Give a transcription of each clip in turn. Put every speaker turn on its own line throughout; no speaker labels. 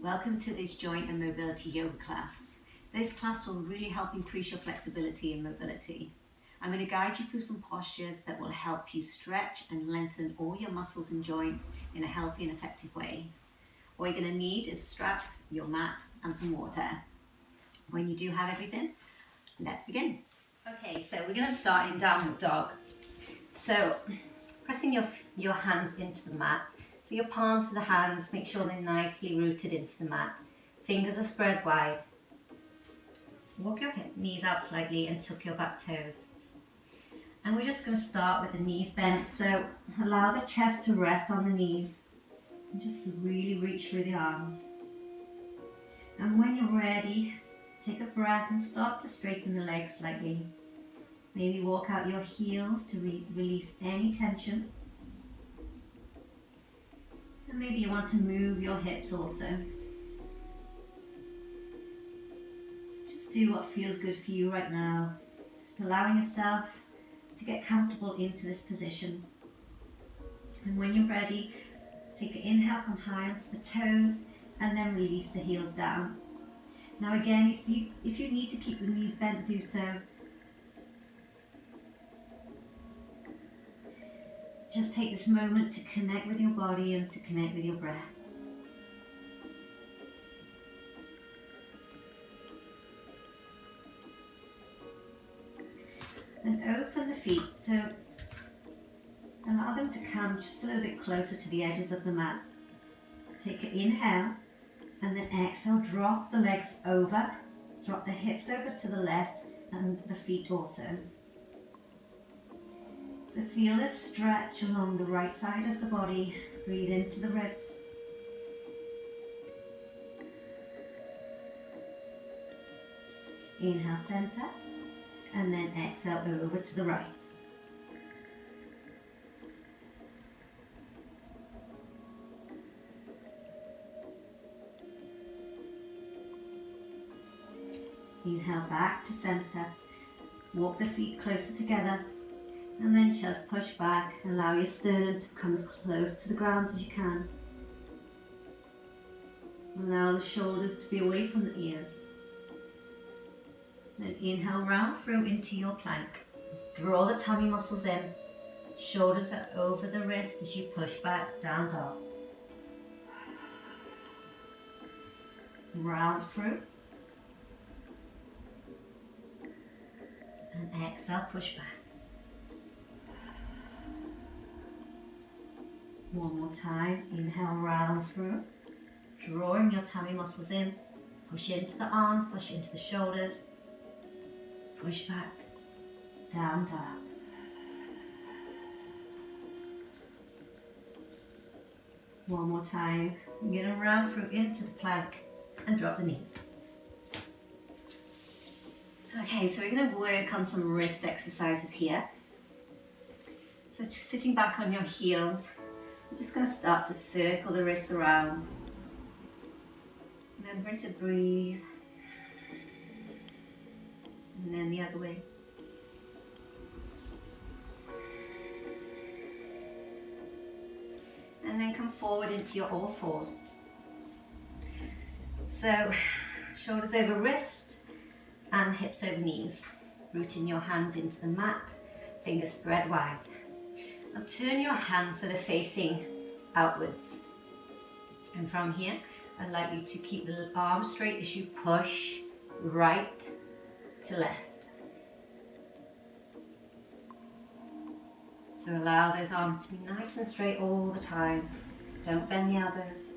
Welcome to this joint and mobility yoga class. This class will really help increase your flexibility and mobility. I'm going to guide you through some postures that will help you stretch and lengthen all your muscles and joints in a healthy and effective way. What you're going to need is a strap, your mat and some water. When you do have everything, let's begin. Okay, so we're going to start in downward dog. So pressing your hands into the mat. So your palms to the hands, make sure they're nicely rooted into the mat. Fingers are spread wide. Walk your knees out slightly and tuck your back toes. And we're just going to start with the knees bent. So allow the chest to rest on the knees. And just really reach through the arms. And when you're ready, take a breath and start to straighten the legs slightly. Maybe walk out your heels to release any tension. And maybe you want to move your hips also. Just do what feels good for you right now. Just allowing yourself to get comfortable into this position. And when you're ready, take an inhale, come high onto the toes, and then release the heels down. Now again, if you need to keep the knees bent, do so. Just take this moment to connect with your body and to connect with your breath. Then open the feet, so allow them to come just a little bit closer to the edges of the mat. Take an inhale and then exhale, drop the legs over, drop the hips over to the left and the feet also. So feel this stretch along the right side of the body. Breathe into the ribs. Inhale, center, and then exhale over to the right. Inhale back to center. Walk the feet closer together. And then just push back, allow your sternum to come as close to the ground as you can. Allow the shoulders to be away from the ears. Then inhale, round through into your plank. Draw the tummy muscles in. Shoulders are over the wrist as you push back, down dog. Round through. And exhale, push back. One more time, inhale, round through, drawing your tummy muscles in, push into the arms, push into the shoulders, push back, down dog. One more time, you're going to round through into the plank and drop the knees. Okay, so we're going to work on some wrist exercises here. So just sitting back on your heels, I'm just going to start to circle the wrists around. Remembering to breathe. And then the other way. And then come forward into your all fours. So shoulders over wrist and hips over knees. Rooting your hands into the mat, fingers spread wide. Now turn your hands so they're facing outwards. And from here, I'd like you to keep the arms straight as you push right to left. So allow those arms to be nice and straight all the time. Don't bend the elbows.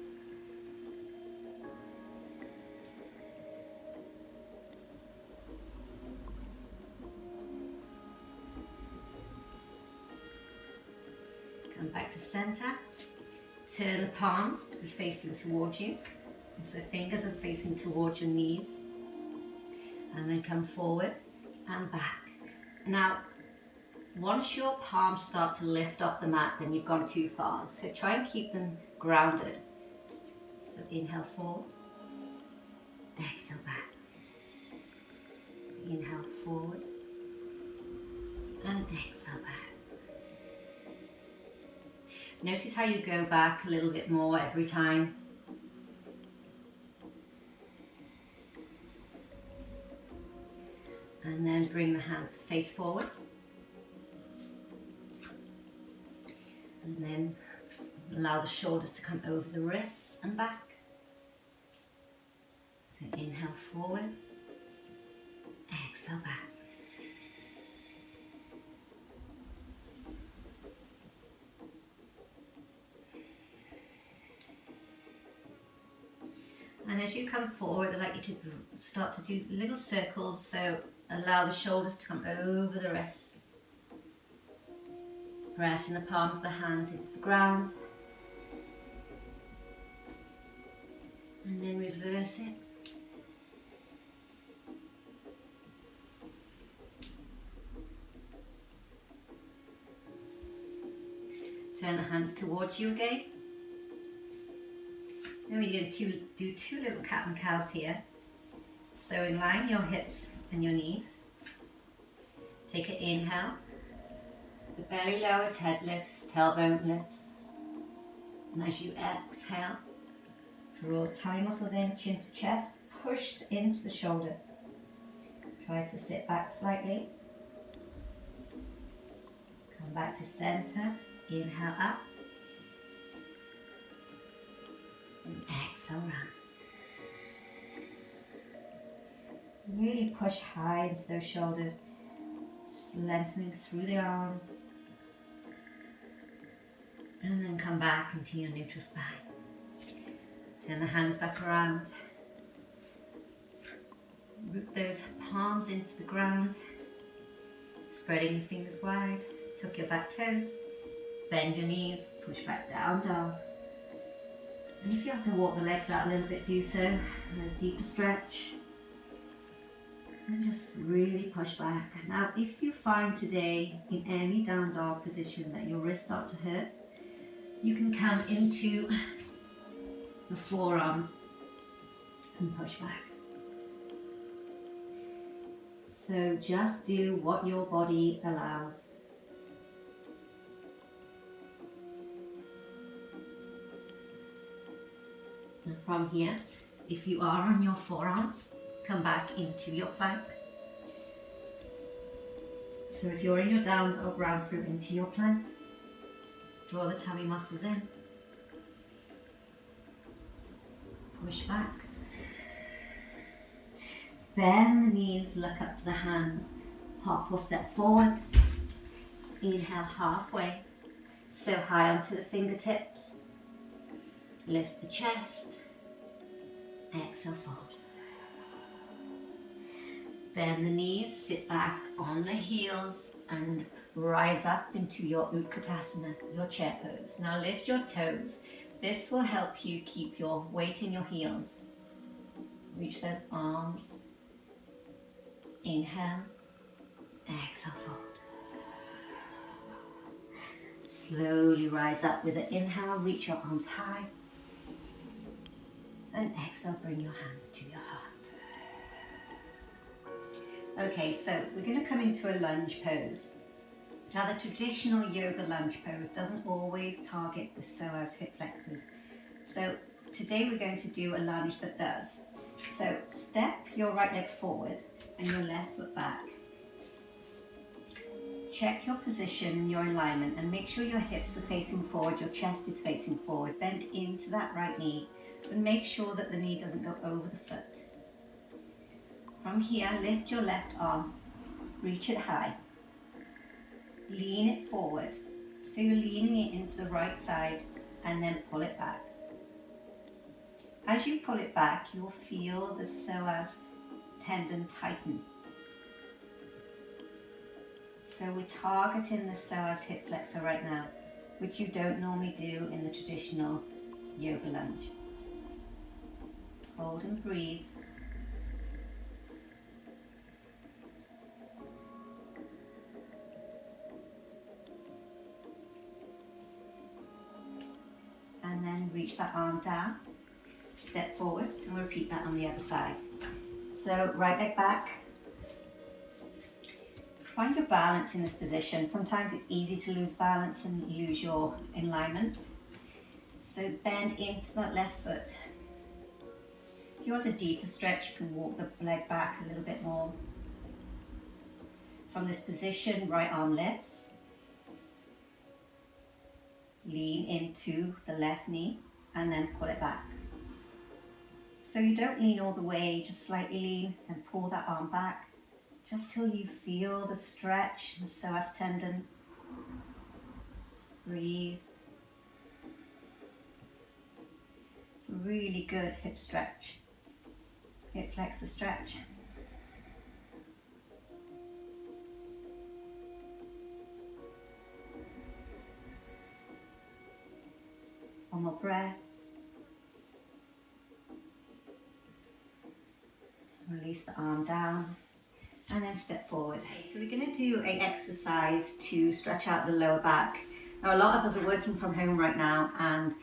Come back to center. Turn the palms to be facing towards you. And so fingers are facing towards your knees. And then come forward and back. Now, once your palms start to lift off the mat, then you've gone too far. So try and keep them grounded. So inhale forward. Exhale back. Inhale forward. And exhale back. Notice how you go back a little bit more every time. And then bring the hands to face forward. And then allow the shoulders to come over the wrists and back. So inhale forward, exhale back. And as you come forward, I'd like you to start to do little circles, so allow the shoulders to come over the wrists. Pressing the palms of the hands into the ground. And then reverse it. Turn the hands towards you again. Then we're going to do two little cat and cows here. So align your hips and your knees. Take an inhale. The belly lowers, head lifts, tailbone lifts. And as you exhale, draw the tummy muscles in, chin to chest, push into the shoulder. Try to sit back slightly. Come back to center. Inhale up. And exhale round. Really push high into those shoulders, lengthening through the arms. And then come back into your neutral spine. Turn the hands back around. Root those palms into the ground. Spreading your fingers wide. Tuck your back toes. Bend your knees. Push back down dog. And if you have to walk the legs out a little bit, do so. And a deeper stretch. And just really push back. Now, if you find today in any down dog position that your wrists start to hurt, you can come into the forearms and push back. So just do what your body allows. And from here, if you are on your forearms, come back into your plank. So if you're in your down dog, round through into your plank. Draw the tummy muscles in. Push back. Bend the knees, look up to the hands. Hop or step forward. Inhale halfway. So high onto the fingertips. Lift the chest. Exhale forward. Bend the knees, sit back on the heels and rise up into your Utkatasana, your chair pose. Now lift your toes. This will help you keep your weight in your heels. Reach those arms. Inhale, exhale forward. Slowly rise up with an inhale, reach your arms high. And exhale, bring your hands to your heart. Okay, so we're going to come into a lunge pose. Now the traditional yoga lunge pose doesn't always target the psoas hip flexors. So today we're going to do a lunge that does. So step your right leg forward and your left foot back. Check your position, your alignment, and make sure your hips are facing forward, your chest is facing forward. Bend into that right knee, but make sure that the knee doesn't go over the foot. From here, lift your left arm, reach it high. Lean it forward. So you're leaning it into the right side and then pull it back. As you pull it back, you'll feel the psoas tendon tighten. So we're targeting the psoas hip flexor right now, which you don't normally do in the traditional yoga lunge. Hold and breathe. And then reach that arm down, step forward, and repeat that on the other side. So right leg back. Find your balance in this position. Sometimes it's easy to lose balance and lose your alignment. So bend into that left foot. If you want a deeper stretch, you can walk the leg back a little bit more. From this position, right arm lifts. Lean into the left knee and then pull it back. So you don't lean all the way, just slightly lean and pull that arm back just till you feel the stretch in the psoas tendon. Breathe. It's a really good hip stretch, hip flexor stretch. One more breath. Release the arm down and then step forward. Okay, so we're going to do an exercise to stretch out the lower back. Now, a lot of us are working from home right now, and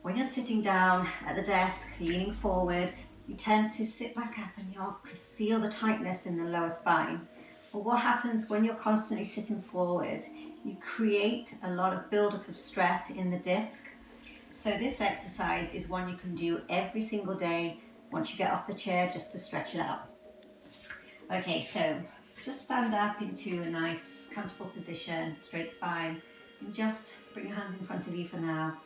when you're sitting down at the desk, leaning forward, you tend to sit back up and you feel the tightness in the lower spine. But what happens when you're constantly sitting forward, you create a lot of buildup of stress in the disc. So this exercise is one you can do every single day once you get off the chair, just to stretch it out. Okay, so just stand up into a nice comfortable position, straight spine, and just bring your hands in front of you for now.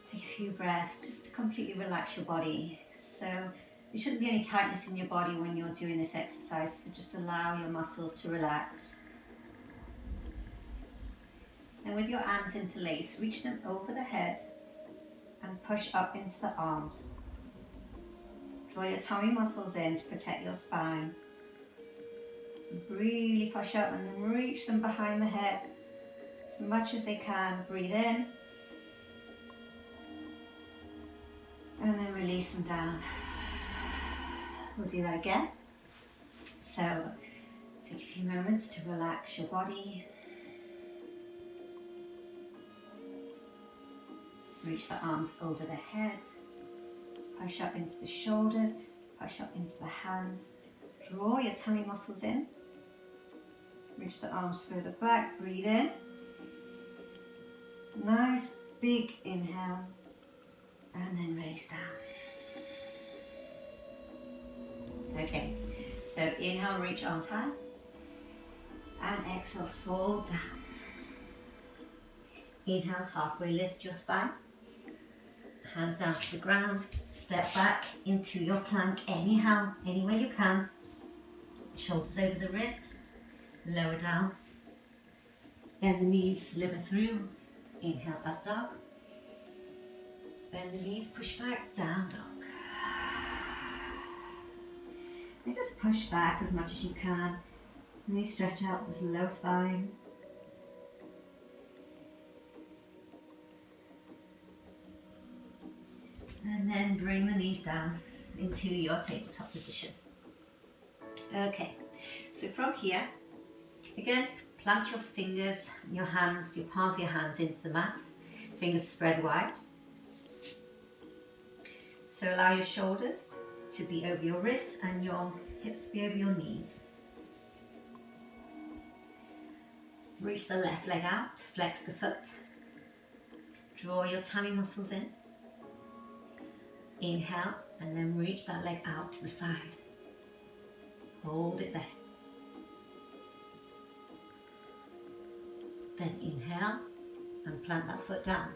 Take a few breaths just to completely relax your body. So there shouldn't be any tightness in your body when you're doing this exercise, so just allow your muscles to relax. And with your hands interlaced, reach them over the head and push up into the arms. Draw your tummy muscles in to protect your spine. Really push up and then reach them behind the head as much as they can. Breathe in and then release them down. We'll do that again. So take a few moments to relax your body. Reach the arms over the head. Push up into the shoulders, push up into the hands. Draw your tummy muscles in. Reach the arms further back, breathe in. Nice big inhale, and then release down. Okay, so inhale, reach arms high, and exhale, fold down. Inhale, halfway lift your spine. Hands down to the ground, step back into your plank anyhow, any way you can. Shoulders over the wrist, lower down. Bend the knees, sliver through. Inhale, up dog. Bend the knees, push back, down dog. And just push back as much as you can. Really stretch out this low spine. And then bring the knees down into your tabletop position. Okay, so from here, again, plant your fingers, your hands, your palms of your hands into the mat. Fingers spread wide. So allow your shoulders to be over your wrists and your hips to be over your knees. Reach the left leg out, flex the foot. Draw your tummy muscles in. Inhale, and then reach that leg out to the side. Hold it there. Then inhale and plant that foot down.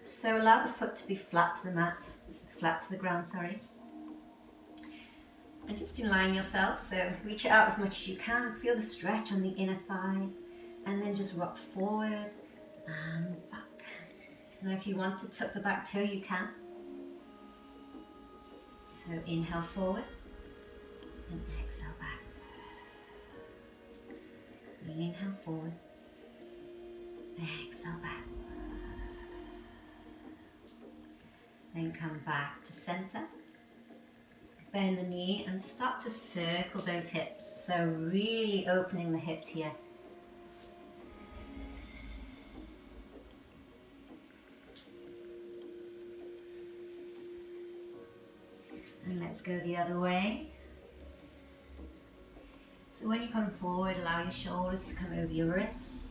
So allow the foot to be flat to the mat, flat to the ground, sorry. And just align yourself, so reach it out as much as you can. Feel the stretch on the inner thigh, and then just rock forward and back. Now if you want to tuck the back toe, you can. So inhale forward and exhale back. Inhale forward, exhale back. Then come back to center. Bend the knee and start to circle those hips. So really opening the hips here. And let's go the other way. So when you come forward, allow your shoulders to come over your wrists.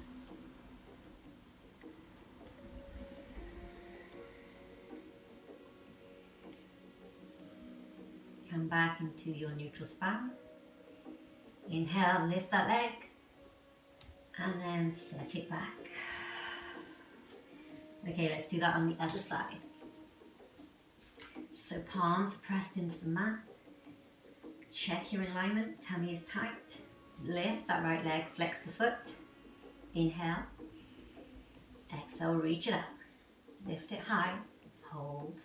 Come back into your neutral spine. Inhale, lift that leg. and then set it back. Okay, let's do that on the other side. So palms pressed into the mat. Check your alignment, tummy is tight. Lift that right leg, flex the foot. Inhale. Exhale, reach it up. Lift it high, hold.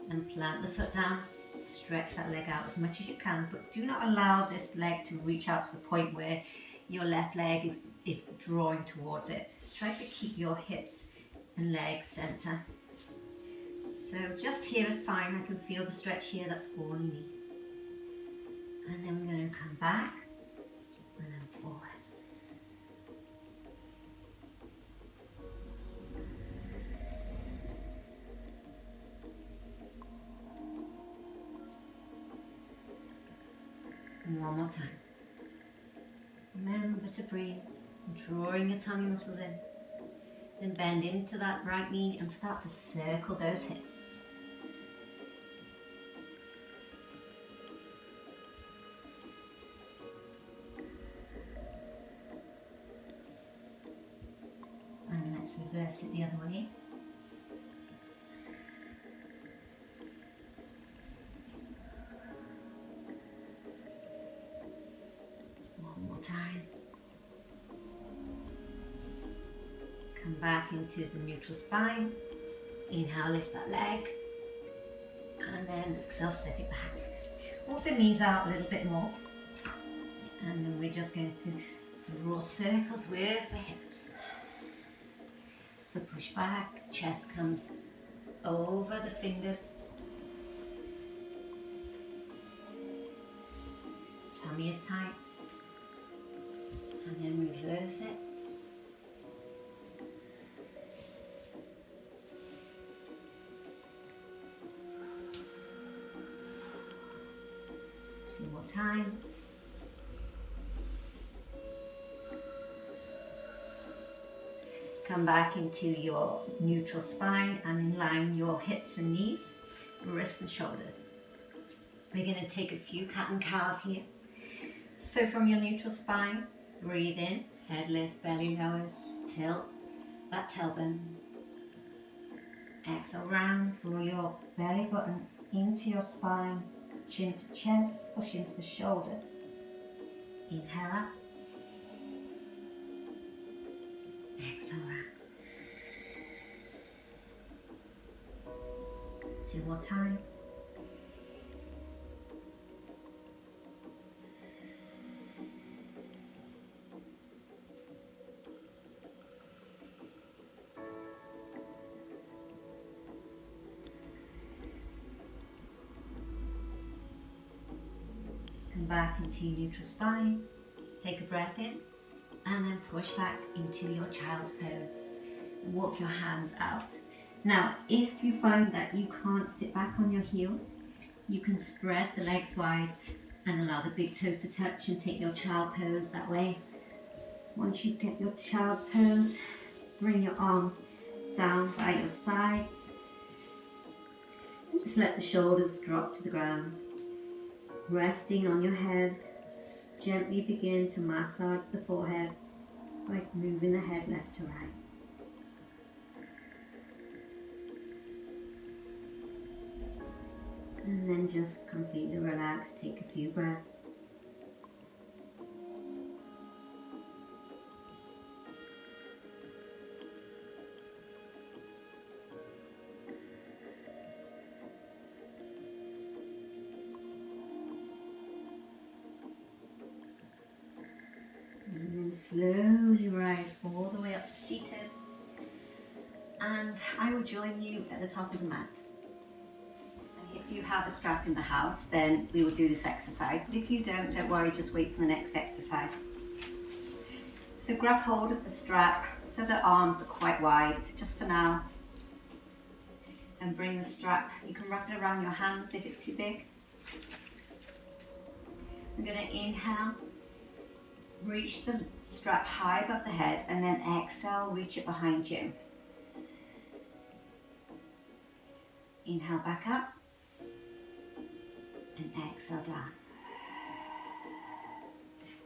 And plant the foot down. Stretch that leg out as much as you can, but do not allow this leg to reach out to the point where your left leg is drawing towards it. Try to keep your hips and legs center. So just here is fine. I can feel the stretch here, that's all you need. And then we're going to come back and then forward. And one more time. Remember to breathe, drawing your tummy muscles in. Then bend into that right knee and start to circle those hips. And let's reverse it the other way. One more time. Come back into the neutral spine. Inhale, lift that leg. And then exhale, set it back. Walk the knees out a little bit more. And then we're just going to draw circles with the hips. So push back, chest comes over the fingers. Tummy is tight. And then reverse it. Two more times. Come back into your neutral spine and align your hips and knees, wrists and shoulders. We're going to take a few cat and cows here. So from your neutral spine, breathe in, head lifts, belly lowers, tilt that tailbone. Exhale round, draw your belly button into your spine, chin to chest, push into the shoulders. Inhale up. Exhale round. Two more times. Come back into your neutral spine. Take a breath in and then push back into your child's pose. Walk your hands out. Now, if you find that you can't sit back on your heels, you can spread the legs wide and allow the big toes to touch and take your child pose that way. Once you get your child's pose, bring your arms down by your sides. Just let the shoulders drop to the ground. Resting on your head, gently begin to massage the forehead by moving the head left to right. And then just completely relax, take a few breaths. And then slowly rise all the way up to seated. And I will join you at the top of the mat. If you have a strap in the house, then we will do this exercise. But if you don't worry, just wait for the next exercise. So grab hold of the strap so the arms are quite wide, just for now. And bring the strap, you can wrap it around your hands if it's too big. I'm going to inhale, reach the strap high above the head, and then exhale, reach it behind you. Inhale back up. And exhale down.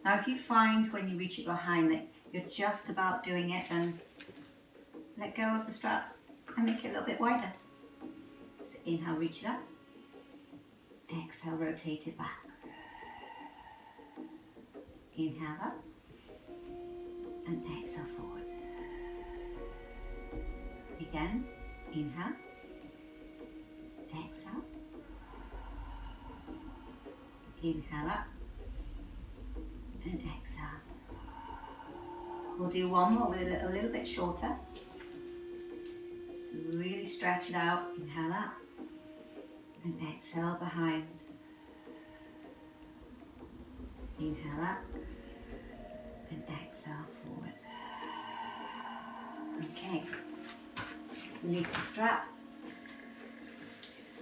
Now if you find when you reach it behind that you're just about doing it, then let go of the strap and make it a little bit wider. So inhale, reach it up. Exhale, rotate it back. Inhale up and exhale forward. Again, inhale, exhale, inhale up and exhale. We'll do one more with it a little bit shorter. So really stretch it out, inhale up and exhale behind. Inhale up and exhale forward. Okay, release the strap.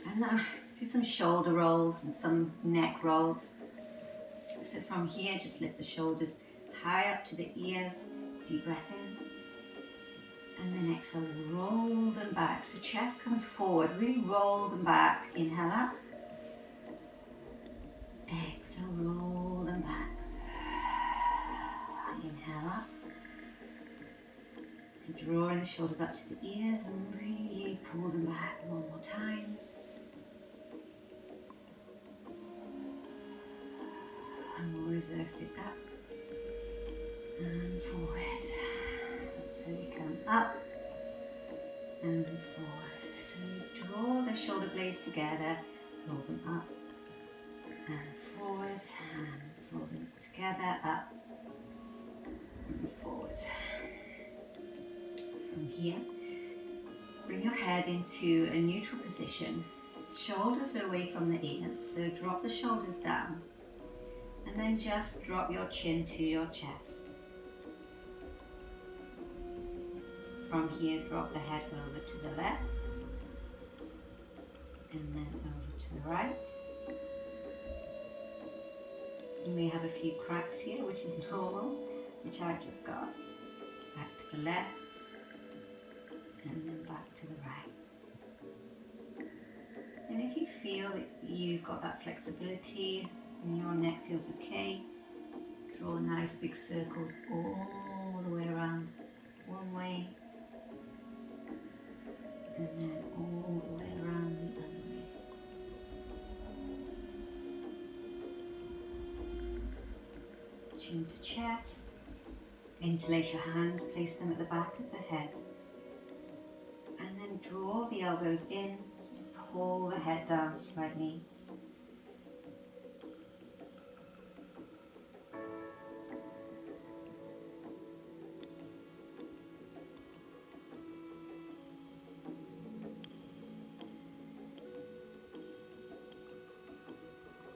And now do some shoulder rolls and some neck rolls. So from here, just lift the shoulders high up to the ears. Deep breath in. And then exhale, roll them back. So chest comes forward, really roll them back. Inhale up. Exhale, roll them back. Inhale up. So drawing the shoulders up to the ears and really pull them back. One more time. And we'll reverse it up and forward. So you come up and forward. So you draw the shoulder blades together, roll them up and forward, and roll them together, up and forward. From here, bring your head into a neutral position. Shoulders are away from the ears, so drop the shoulders down. And then just drop your chin to your chest. From here, drop the head over to the left. And then over to the right. You may have a few cracks here, which is normal, which I've just got. Back to the left. And then back to the right. And if you feel that you've got that flexibility, and your neck feels okay, draw nice big circles all the way around, one way, and then all the way around the other way. Chin to chest, interlace your hands, place them at the back of the head, and then draw the elbows in, just pull the head down slightly.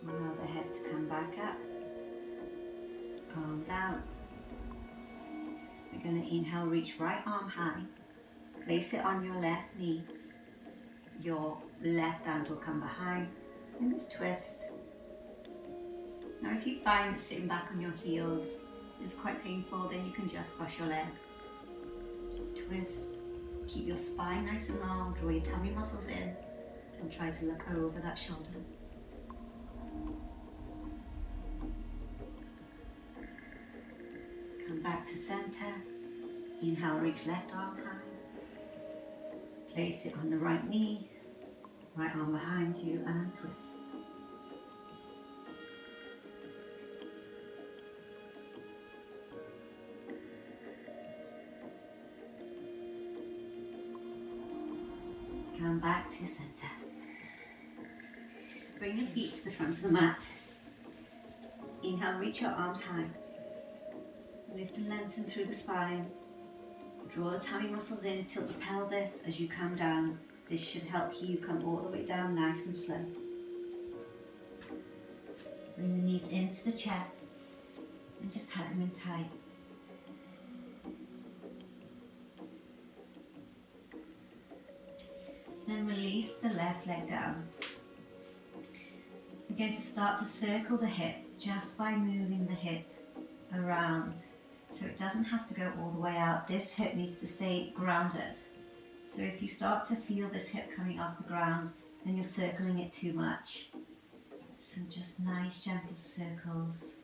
Allow the head to come back up, palms out. We're going to inhale, reach right arm high, place it on your left knee. Your left hand will come behind, and just twist. Now if you find that sitting back on your heels is quite painful, then you can just cross your legs. Just twist, keep your spine nice and long, draw your tummy muscles in, and try to look over that shoulder. Come back to center. Inhale, reach left arm high. Place it on the right knee, right arm behind you, and twist. Come back to center. So bring your feet to the front of the mat. Inhale, reach your arms high. Lift and lengthen through the spine. Draw the tummy muscles in, tilt the pelvis as you come down. This should help you come all the way down nice and slow. Bring the knees into the chest and just tuck them in tight. Then release the left leg down. We're going to start to circle the hip just by moving the hip around. So it doesn't have to go all the way out. This hip needs to stay grounded. So if you start to feel this hip coming off the ground, then you're circling it too much. So just nice gentle circles.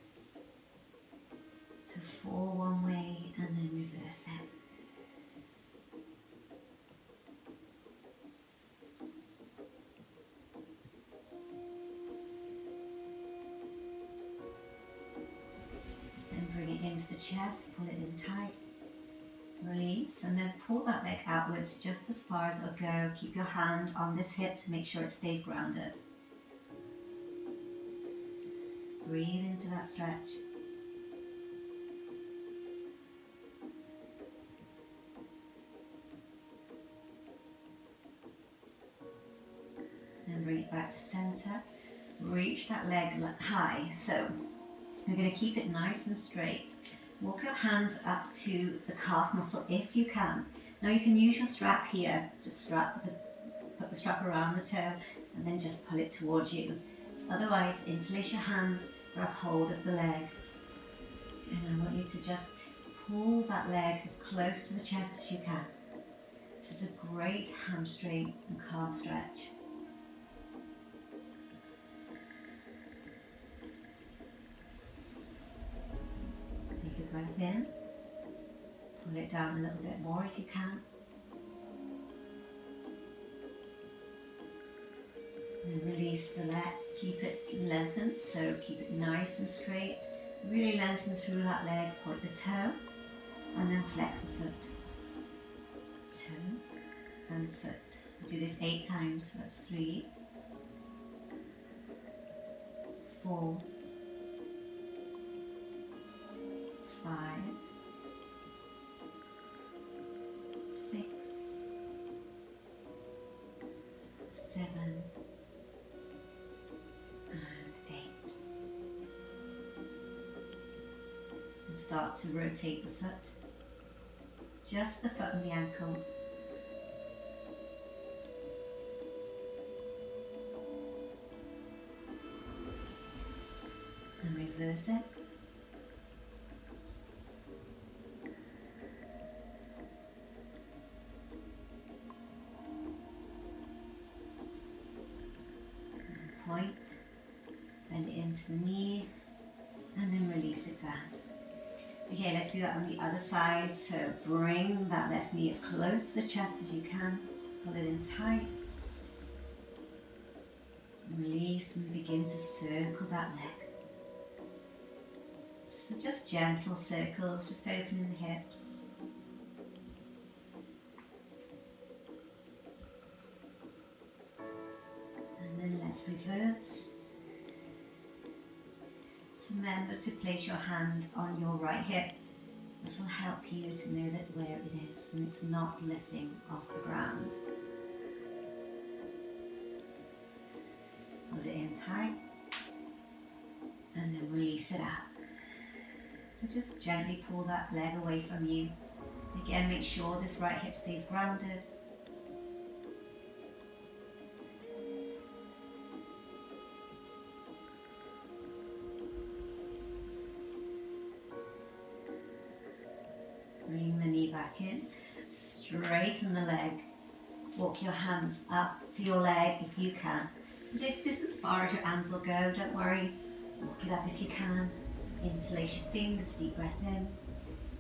So 4 one way and then reverse it. Then bring it into the chest, pull it in tight, release, and then pull that leg outwards just as far as it'll go. Keep your hand on this hip to make sure it stays grounded. Breathe into that stretch. Then bring it back to center. Reach that leg high. So you're going to keep it nice and straight. Walk your hands up to the calf muscle if you can. Now you can use your strap here. Just put the strap around the toe and then just pull it towards you. Otherwise, interlace your hands, grab hold of the leg. And I want you to just pull that leg as close to the chest as you can. This is a great hamstring and calf stretch. Take a breath in. Pull it down a little bit more if you can. And release the leg. Keep it lengthened, so keep it nice and straight. Really lengthen through that leg. Point the toe and then flex the foot. Toe and foot. We do this 8 times. So that's 3, 4, 5, 6, 7, and 8. And start to rotate the foot. Just the foot and the ankle. And reverse it. And point, bend it into the knee, and then release it down. Okay, let's do that on the other side. So bring that left knee as close to the chest as you can. Just pull it in tight. Release and begin to circle that leg. So just gentle circles, just opening the hips. And then let's reverse. So remember to place your hand on your right hip. This will help you to know that where it is and it's not lifting off the ground. Hold it in tight and then release it out. So just gently pull that leg away from you. Again, make sure this right hip stays grounded. Bring the knee back in, straighten the leg. Walk your hands up for your leg if you can. If this is as far as your hands will go, don't worry. Walk it up if you can. Interlace your fingers, deep breath in.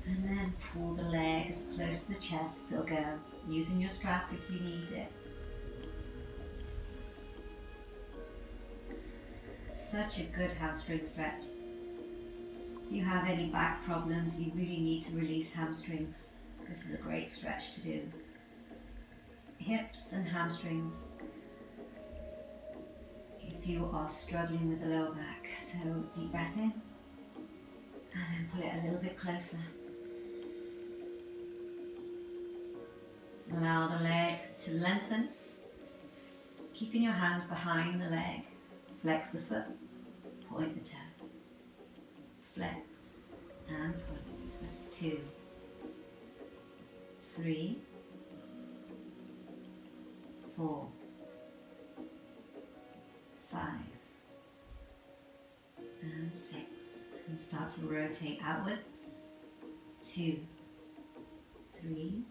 And then pull the leg as close to the chest as it'll go, using your strap if you need it. Such a good hamstring stretch. If you have any back problems, you really need to release hamstrings. This is a great stretch to do. Hips and hamstrings. If you are struggling with the lower back, so deep breath in and then pull it a little bit closer. Allow the leg to lengthen, keeping your hands behind the leg. Flex the foot, point the toe. Flex and point. That's 2, 3, 4, 5, and 6. And start to rotate outwards. 2, 3,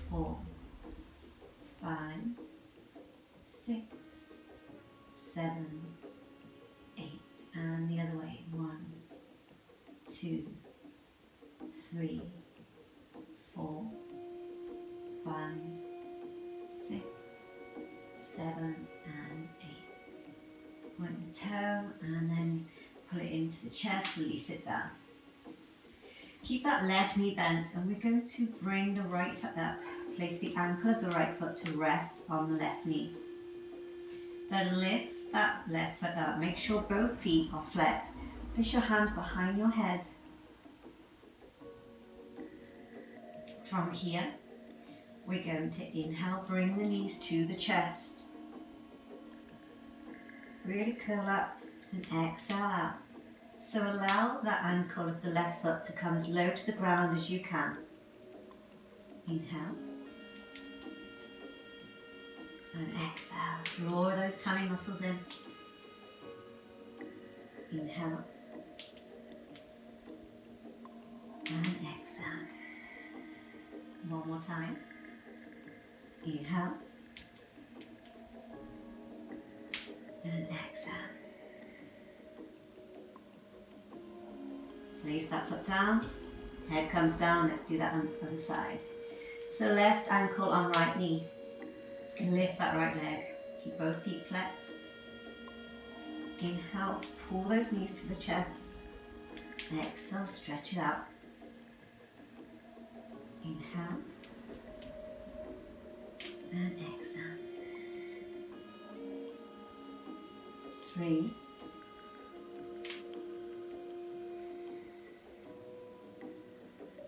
4, 5, 6, 7, 8. And the other way. 1, 2, 5, 6, 7, and 8. Point the toe and then pull it into the chest, release it down. Keep that left knee bent and we're going to bring the right foot up. Place the ankle of the right foot to rest on the left knee. Then lift that left foot up. Make sure both feet are flexed. Place your hands behind your head. From here, we're going to inhale, bring the knees to the chest. Really curl up and exhale out. So allow that ankle of the left foot to come as low to the ground as you can. Inhale. And exhale. Draw those tummy muscles in. Inhale. And exhale. One more time. Inhale. And exhale. Place that foot down. Head comes down. Let's do that on the other side. So left ankle on right knee. And lift that right leg. Keep both feet flexed. Inhale, pull those knees to the chest. Exhale, stretch it out. Inhale. And exhale. 3.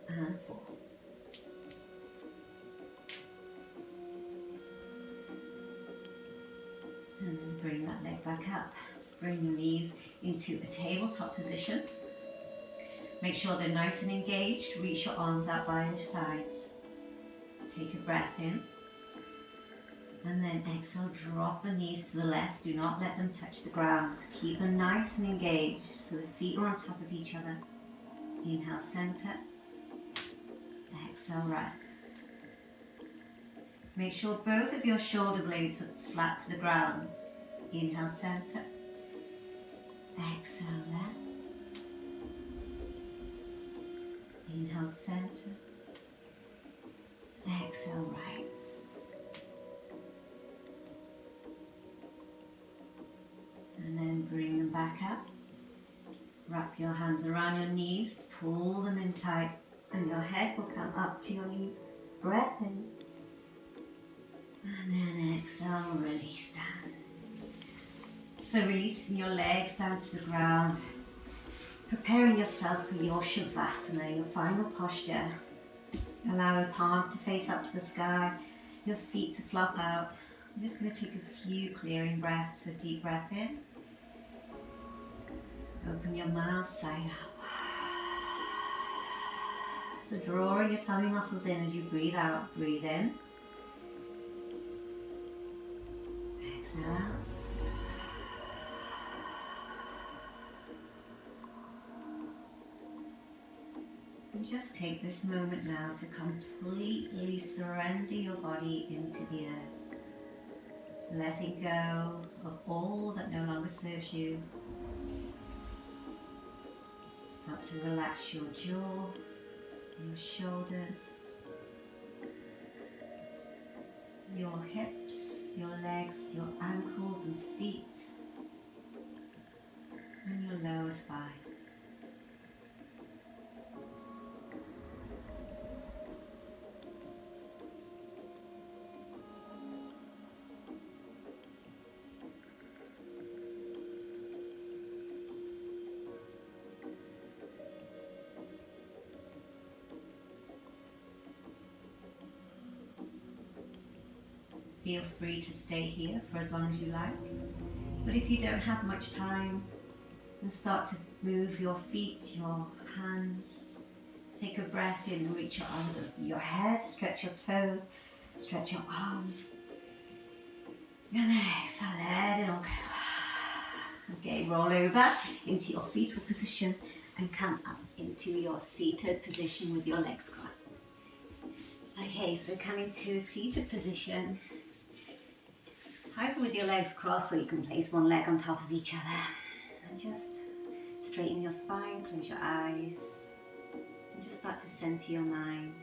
And 4. And then bring that leg back up. Bring your knees into a tabletop position. Make sure they're nice and engaged. Reach your arms out by the sides. Take a breath in. And then exhale, drop the knees to the left. Do not let them touch the ground. Keep them nice and engaged so the feet are on top of each other. Inhale, center. Exhale, right. Make sure both of your shoulder blades are flat to the ground. Inhale, center. Exhale, left. Inhale, center. Exhale, right. And then bring them back up. Wrap your hands around your knees. Pull them in tight. And your head will come up to your knee. Breath in. And then exhale, release down. So releasing your legs down to the ground. Preparing yourself for your Shavasana, your final posture. Allow your palms to face up to the sky. Your feet to flop out. I'm just going to take a few clearing breaths. So deep breath in. Open your mouth, side up. So drawing your tummy muscles in as you breathe out. Breathe in. Exhale out. And just take this moment now to completely surrender your body into the earth. Letting go of all that no longer serves you. Start to relax your jaw, your shoulders, your hips, your legs, your ankles and feet, and your lower spine. Feel free to stay here for as long as you like. But if you don't have much time, then start to move your feet, your hands. Take a breath in and reach your arms over your head. Stretch your toes, stretch your arms. And then exhale, let it all go. Okay, roll over into your fetal position and come up into your seated position with your legs crossed. Okay, so coming to a seated position. Either with your legs crossed or you can place one leg on top of each other. And just straighten your spine, close your eyes. And just start to center your mind.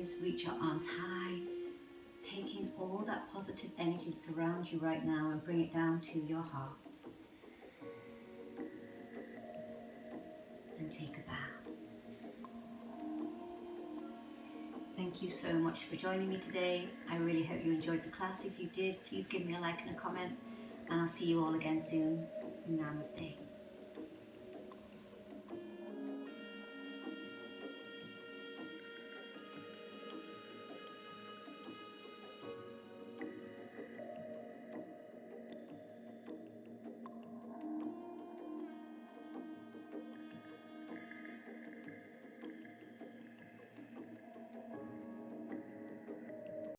is reach your arms high, taking all that positive energy that surrounds you right now and bring it down to your heart. And take a bow. Thank you so much for joining me today. I really hope you enjoyed the class. If you did, please give me a like and a comment, and I'll see you all again soon. Namaste.